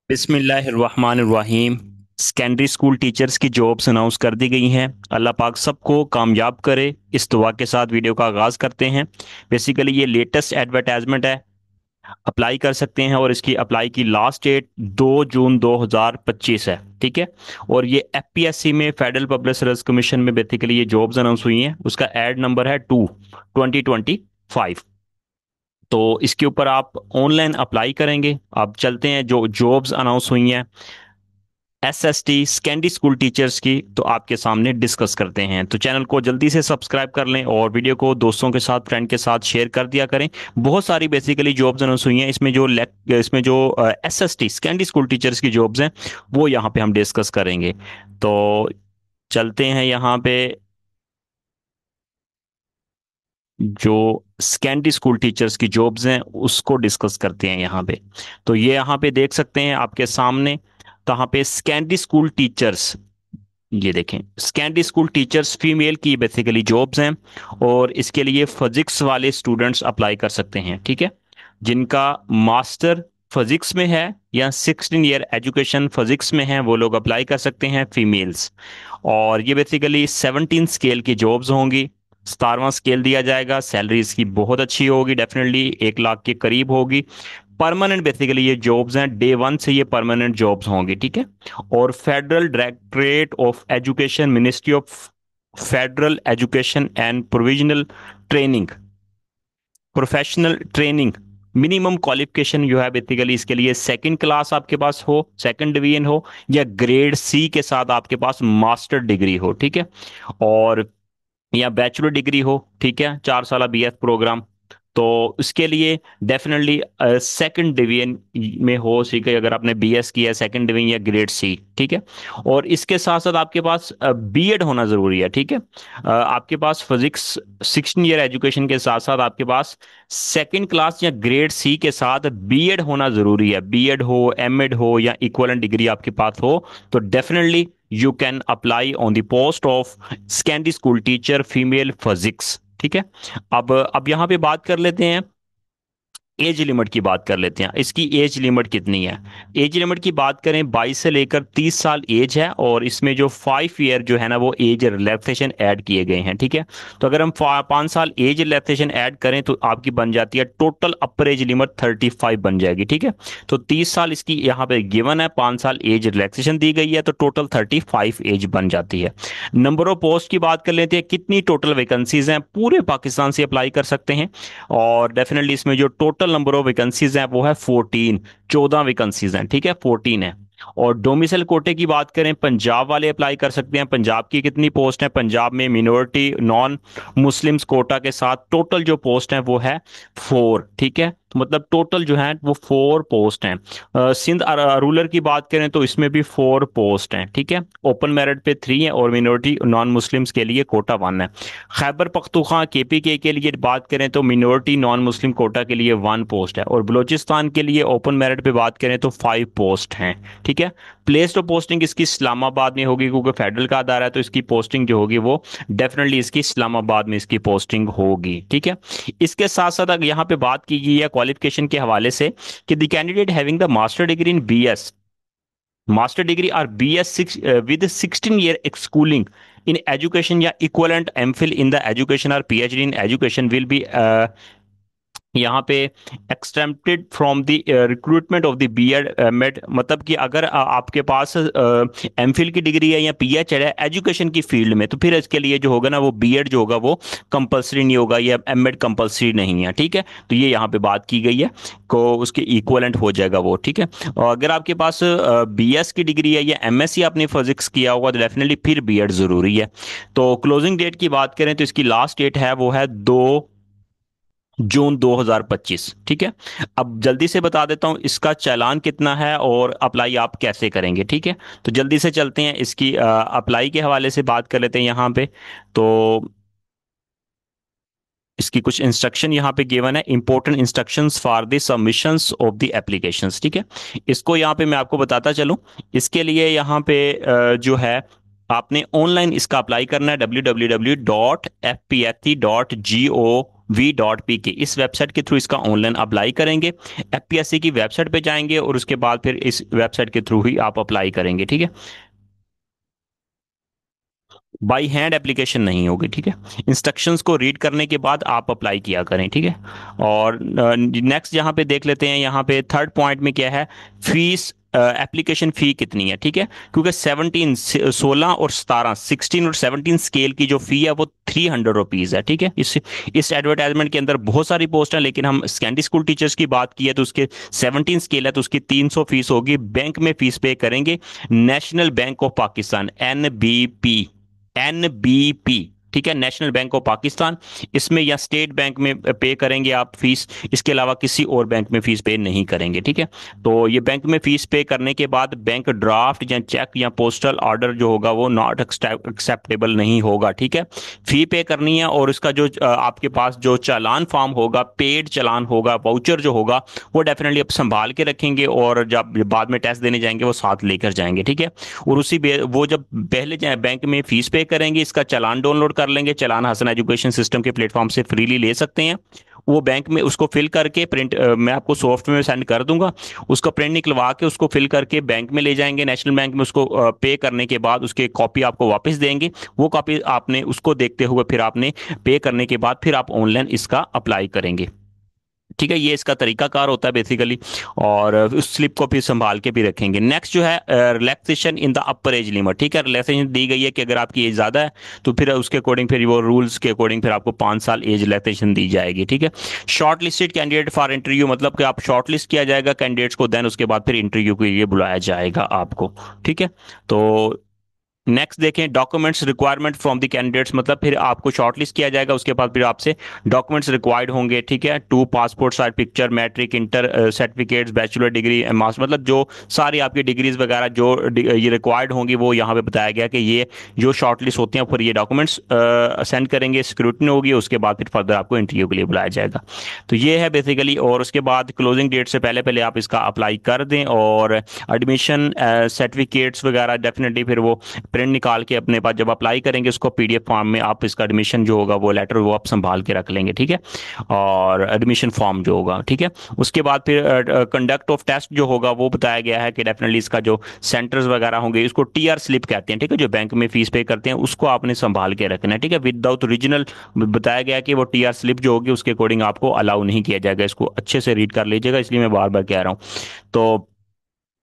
बिस्मिल्लाहिर्रहमानिर्रहीम। Secondary school teachers की jobs announce कर दी गई हैं। अल्लाह पाक सबको कामयाब करे, इस दुआ के साथ वीडियो का आगाज़ करते हैं। बेसिकली ये लेटेस्ट एडवर्टाइजमेंट है, अप्लाई कर सकते हैं और इसकी अप्लाई की लास्ट डेट 2 जून 2025 है। ठीक है। और ये एफपीएससी में, फेडरल पब्लिक सर्विस कमीशन में बेसिकली ये जॉब्स अनाउंस हुई हैं। उसका एड नंबर है 2025। तो इसके ऊपर आप ऑनलाइन अप्लाई करेंगे। अब चलते हैं जो जॉब्स अनाउंस हुई हैं एसएसटी सेकेंडरी स्कूल टीचर्स की, तो आपके सामने डिस्कस करते हैं। तो चैनल को जल्दी से सब्सक्राइब कर लें और वीडियो को दोस्तों के साथ, फ्रेंड के साथ शेयर कर दिया करें। बहुत सारी बेसिकली जॉब्स अनाउंस हुई हैं। इसमें जो एसएसटी सेकेंडरी स्कूल टीचर्स की जॉब्स हैं वो यहाँ पे हम डिस्कस करेंगे। तो चलते हैं यहाँ पे जो सेकेंडरी स्कूल टीचर्स की जॉब्स हैं उसको डिस्कस करते हैं यहाँ पे। तो ये यहाँ पे देख सकते हैं आपके सामने। तो यहाँ पे सेकेंडरी स्कूल टीचर्स, ये देखें, सेकेंडरी स्कूल टीचर्स फीमेल की बेसिकली जॉब्स हैं। और इसके लिए फिजिक्स वाले स्टूडेंट्स अप्लाई कर सकते हैं। ठीक है। जिनका मास्टर फिजिक्स में है या 16 ईयर एजुकेशन फिजिक्स में है वो लोग अप्लाई कर सकते हैं, फीमेल्स। और ये बेसिकली 17 स्केल की जॉब्स होंगी। 17वां स्केल दिया जाएगा। सैलरी इसकी बहुत अच्छी होगी, डेफिनेटली 1 लाख के करीब होगी। परमानेंट बेसिकली ये जॉब्स हैं, डे वन से ये परमानेंट जॉब्स होंगी। ठीक है। और federal directorate of education, ministry of federal education and provisional training, professional training, minimum qualification जो है बेसिकली इसके लिए सेकंड क्लास आपके पास हो, सेकंड डिवीजन हो, या ग्रेड सी के साथ आपके पास मास्टर डिग्री हो। ठीक है। और या बैचलर डिग्री हो। ठीक है, 4 साल बीएस प्रोग्राम। तो उसके लिए डेफिनेटली सेकंड डिवीजन में हो। ठीक है, अगर आपने बीएस किया है सेकंड डिवीजन या ग्रेड सी। ठीक है। और इसके साथ साथ आपके पास बीएड होना जरूरी है। ठीक है। आपके पास फिजिक्स 16 ईयर एजुकेशन के साथ साथ आपके पास सेकंड क्लास या ग्रेड सी के साथ बीएड होना जरूरी है। बीएड हो, एमएड हो या इक्वलेंट डिग्री आपके पास हो तो definitely you can apply on the post of secondary school teacher female physics. ठीक है। अब यहाँ पे बात कर लेते हैं, एज लिमिट की बात कर लेते हैं। इसकी एज लिमिट कितनी है? एज लिमिट की बात करें, 22 से लेकर 30 साल एज है। और इसमें जो 5 ईयर जो है ना वो एज रिलैक्सेशन ऐड किए गए हैं। ठीक है। तो अगर हम 5 साल एज रिलैक्सेशन ऐड करें तो आपकी बन जाती है टोटल अपर एज लिमिट 35 बन जाएगी। ठीक है। तो 30 साल इसकी यहाँ पे गिवन है, 5 साल एज रिलैक्सेशन दी गई है, तो टोटल 35 एज बन जाती है। नंबर ऑफ पोस्ट की बात कर लेते हैं, कितनी टोटल वैकेंसीज हैं? पूरे पाकिस्तान से अप्लाई कर सकते हैं। और डेफिनेटली इसमें जो टोटल नंबर ऑफ वैकेंसीज हैं वो है 14, 14 वैकेंसीज हैं। ठीक है, 14 है। और डोमिसाइल कोटे की बात करें, पंजाब वाले अप्लाई कर सकते हैं। पंजाब की कितनी पोस्ट है? पंजाब में मिनोरिटी नॉन मुस्लिम्स कोटा के साथ टोटल जो पोस्ट है वो है 4। ठीक है। तो मतलब टोटल जो है वो 4 पोस्ट हैं। सिंध रूरल की बात करें तो इसमें भी 4 पोस्ट हैं। ठीक है। ओपन मेरिट पे 3 है और मिनोरिटी नॉन मुस्लिम्स के लिए कोटा 1 है। खैबर पख्तूनख्वा केपीके के लिए बात करें तो मिनोरिटी नॉन मुस्लिम कोटा के लिए 1 पोस्ट है। और बलूचिस्तान के लिए ओपन मेरिट पे बात करें तो 5 पोस्ट हैं। ठीक है। प्लेस ऑफ पोस्टिंग इसकी इस्लामाबाद में होगी क्योंकि फेडरल का अदारा है, तो इसकी पोस्टिंग जो होगी वो डेफिनेटली इसकी इस्लामाबाद में इसकी पोस्टिंग होगी। ठीक है। इसके साथ साथ अगर यहाँ पे बात की गई है क्वालिफिकेशन के हवाले से कि the candidate having the master degree in BS, master degree और BS six with 16 year schooling in education या equivalent MPhil in the education or PhD in education will be यहाँ पे exempted from the recruitment of the BEd made. मतलब कि अगर आपके पास MPhil की degree है या पीएचडी है एजुकेशन की फील्ड में, तो फिर इसके लिए जो होगा ना वो बीएड जो होगा वो कंपलसरी नहीं होगा, या एमएड कंपलसरी नहीं है। ठीक है। तो ये यहाँ पे बात की गई है को उसके इक्वलेंट हो जाएगा वो। ठीक है। और अगर आपके पास बीएस की डिग्री है या एमएससी आपने फिजिक्स किया होगा तो डेफिनेटली फिर बीएड जरूरी है। तो क्लोजिंग डेट की बात करें तो इसकी लास्ट डेट है वो है 2 जून 2025। ठीक है। अब जल्दी से बता देता हूँ इसका चालान कितना है और अप्लाई आप कैसे करेंगे। ठीक है। तो जल्दी से चलते हैं, इसकी अप्लाई के हवाले से बात कर लेते हैं यहाँ पे। तो इसकी कुछ इंस्ट्रक्शन यहाँ पे गिवन है, important instructions for the submissions of the applications. ठीक है। इसको यहाँ पे मैं आपको बताता चलूँ। इसके लिए यहाँ पे जो है आपने ऑनलाइन इसका अप्लाई करना है, www.fpsc.gov v.pk, इस वेबसाइट के थ्रू इसका ऑनलाइन अप्लाई करेंगे। एफपीएससी की वेबसाइट पे जाएंगे और उसके बाद फिर इस वेबसाइट के थ्रू ही आप अप्लाई करेंगे, ठीक है। बाई हैंड एप्लीकेशन नहीं होगी, ठीक है। इंस्ट्रक्शंस को रीड करने के बाद आप अप्लाई किया करें, ठीक है। और नेक्स्ट यहाँ पे देख लेते हैं, यहाँ पे थर्ड पॉइंट में क्या है, फीस, एप्लीकेशन फ़ी कितनी है, ठीक है। क्योंकि 17, 16 और 17, 16 और 17 स्केल की जो फ़ी है वो 300 रुपीज़ है, ठीक है। इस एडवर्टाइजमेंट के अंदर बहुत सारी पोस्ट हैं, लेकिन हम सेकेंडरी स्कूल टीचर्स की बात की है तो उसके 17 स्केल है तो उसकी 300 फीस होगी। बैंक में फीस पे करेंगे national bank of Pakistan, NBP, NBP, ठीक है, नेशनल बैंक ऑफ पाकिस्तान। इसमें या स्टेट बैंक में पे करेंगे आप फीस, इसके अलावा किसी और बैंक में फीस पे नहीं करेंगे, ठीक है। तो ये बैंक में फीस पे करने के बाद बैंक ड्राफ्ट या चेक या पोस्टल ऑर्डर जो होगा वो नॉट एक्सेप्टेबल नहीं होगा, ठीक है। फी पे करनी है और इसका जो आपके पास जो चालान फॉर्म होगा, पेड चालान होगा, वाउचर जो होगा, वो डेफिनेटली आप संभाल के रखेंगे और जब बाद में टेस्ट देने जाएंगे वो साथ लेकर जाएंगे, ठीक है। और वो जब पहले जाए बैंक में फीस पे करेंगे, इसका चालान डाउनलोड कर लेंगे, चालान हसन एजुकेशन सिस्टम के प्लेटफॉर्म से फ्रीली ले सकते हैं। वो बैंक में उसको फिल करके प्रिंट, मैं आपको सॉफ्टवेयर में सेंड कर दूंगा, उसका प्रिंट निकलवा के उसको फिल करके बैंक में ले जाएंगे, नेशनल बैंक में उसको पे करने के बाद उसके कॉपी आपको वापस देंगे। वो कॉपी आपने उसको देखते हुए फिर आपने पे करने के बाद फिर आप ऑनलाइन इसका अप्लाई करेंगे, ठीक है। ये इसका तरीकाकार होता है बेसिकली। और उस स्लिप को फिर संभाल के भी रखेंगे। नेक्स्ट जो है relaxation in the upper age limit, ठीक है। रिलैक्सेशन दी गई है कि अगर आपकी एज ज़्यादा है तो फिर उसके अकॉर्डिंग फिर वो रूल्स के अकॉर्डिंग फिर आपको 5 साल एज रिलैक्सेशन दी जाएगी, ठीक है। Short listed candidate for interview, मतलब कि आप शॉर्ट लिस्ट किया जाएगा कैंडिडेट्स को, देन उसके बाद फिर इंटरव्यू के लिए बुलाया जाएगा आपको, ठीक है। तो नेक्स्ट देखें, documents requirement from the candidates, मतलब फिर आपको शॉर्टलिस्ट किया जाएगा, उसके बाद फिर आपसे डॉक्यूमेंट्स रिक्वायर्ड होंगे, ठीक है। 2 passport size picture, matric, inter certificates, bachelor degree, master, मतलब जो सारी आपकी डिग्रीज वगैरह जो ये रिक्वायर्ड होंगी वो यहाँ पे बताया गया कि ये जो शॉर्टलिस्ट होती हैं फिर ये डॉक्यूमेंट्स सेंड करेंगे, स्क्रूटनी होगी, उसके बाद फिर फर्दर आपको इंटरव्यू के लिए बुलाया जाएगा। तो ये है बेसिकली। और उसके बाद क्लोजिंग डेट से पहले पहले आप इसका अप्लाई कर दें। और एडमिशन सर्टिफिकेट्स वगैरह डेफिनेटली फिर वो प्रिंट निकाल के अपने पास जब अप्लाई करेंगे उसको पीडीएफ फॉर्म में आप इसका एडमिशन जो होगा वो लेटर वो आप संभाल के रख लेंगे, ठीक है। और एडमिशन फॉर्म जो होगा, ठीक है। उसके बाद फिर कंडक्ट ऑफ टेस्ट जो होगा वो बताया गया है कि डेफिनेटली इसका जो सेंटर्स वगैरह होंगे, इसको टीआर स्लिप कहते हैं, ठीक है। जो बैंक में फीस पे करते हैं उसको आपने संभाल के रखना है, ठीक है। विदाउट ओरिजिनल बताया गया कि वो टीआर स्लिप जो होगी उसके अकॉर्डिंग आपको अलाउ नहीं किया जाएगा। इसको अच्छे से रीड कर लीजिएगा, इसलिए मैं बार बार कह रहा हूँ। तो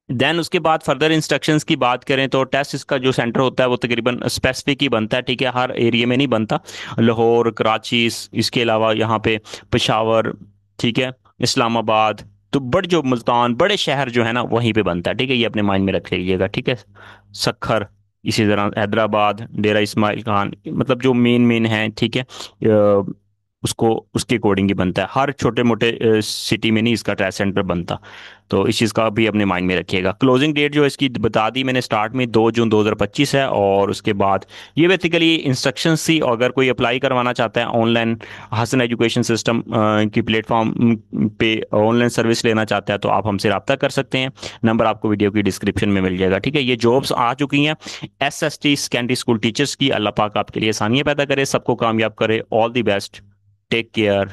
देन उसके बाद फर्दर इंस्ट्रक्शंस की बात करें तो टेस्ट इसका जो सेंटर होता है वो तकरीबन स्पेसिफिक ही बनता है, ठीक है। हर एरिया में नहीं बनता, लाहौर, कराची, इसके अलावा यहाँ पे पेशावर, ठीक है, इस्लामाबाद, तो बड़े जो मुल्तान बड़े शहर जो है ना वहीं पे बनता है, ठीक है। ये अपने माइंड में रख लीजिएगा, ठीक है। सखर, इसी तरह हैदराबाद, डेरा इस्माइल खान, मतलब जो मेन मेन है, ठीक है। उसको उसके अकॉर्डिंग ही बनता है, हर छोटे मोटे सिटी में नहीं इसका टेस्ट सेंटर बनता। तो इस चीज़ का भी अपने माइंड में रखिएगा। क्लोजिंग डेट जो इसकी बता दी मैंने स्टार्ट में, 2 जून 2025 है। और उसके बाद ये बेसिकली इंस्ट्रक्शंस थी। अगर कोई अप्लाई करवाना चाहता है ऑनलाइन हसन एजुकेशन सिस्टम की प्लेटफॉर्म पे ऑनलाइन सर्विस लेना चाहता है तो आप हमसे रब्ता कर सकते हैं। नंबर आपको वीडियो की डिस्क्रिप्शन में मिल जाएगा, ठीक है। ये जॉब्स आ चुकी हैं SST सेकेंडरी स्कूल टीचर्स की। अल्लाह पाक आपके लिए आसानियाँ पैदा करे, सबको कामयाब करे। All the best, take care.